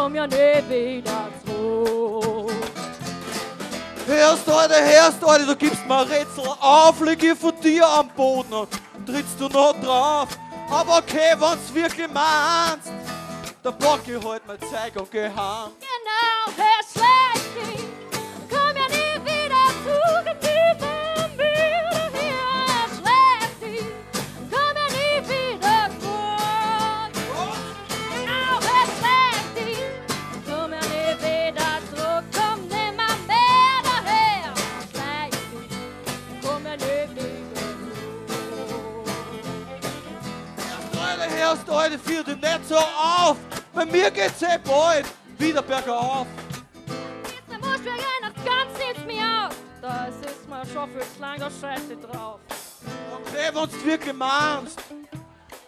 komm ja nie wieder zurück. Hörst, Alter, du gibst mir ein Rätsel auf, lieg ich von dir am Boden und trittst du noch drauf. Aber okay, wenn's wirklich meinst, dann pack ich halt mein Zeug und geh heim. Genau, Herr Schlecht, komm ja nie wieder zurück, nie von mir her. Schlecht, komm ja nie wieder zurück. Genau, Herr Schlecht, komm ja nie wieder zurück, komm nimmer mehr daher. Schlecht, komm ja nie wieder zurück. Hörst, Alter, führ dich nicht so auf. Bei mir geht's bald wieder bergauf. Jetzt musst du ja noch ganz nichts mehr auf. Da ist mir schon viel zu lange Scheiße drauf. Okay, wenn's wirklich meinst,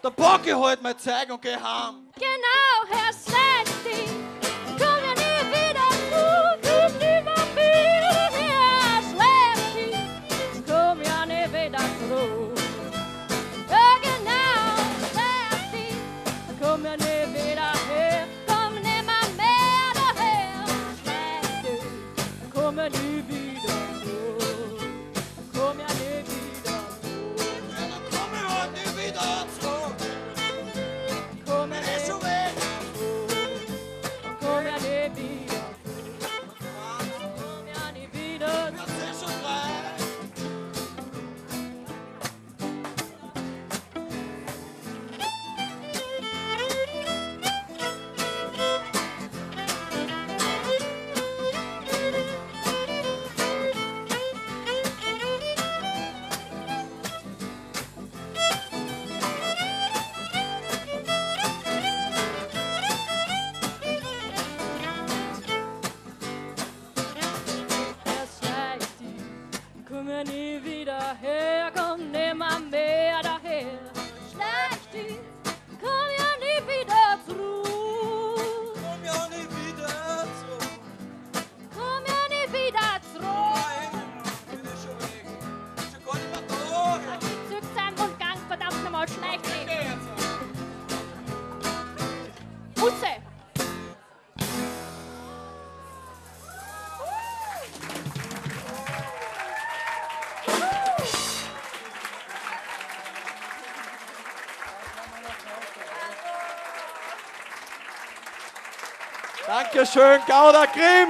dann pack ich halt mein Zeug und geh heim. Genau, Herr Schlecht, komm ja nie wieder zurück, nie von mir her. Schlecht, komm ja nie wieder zurück. Ja, genau, Schlecht, komm ja nie wieder her. Komm nimmer mehr daher. Schlecht, komm ja nie wieder zurück. Komm ja nie wieder zurück. Ja, dann komm ich halt nie wieder zurück. Komm ja Bin ich nie schon weg. Komm ja nie wieder. Komm ja nie wieder. Das ist schon frei. Herr Schlecht, komm ja nie wieder her, komm nimmer mehr daher. Schlecht, komm ja nie wieder zurück. Komm ja nie wieder zurück. Komm ja nie wieder zurück. Nein, bin ich schon weg. Ist schon gar nicht mehr da. Zück sein und gang, verdammt nochmal Schlecht. Geh jetzt. Busse. Dankeschön, Gauder Grimm.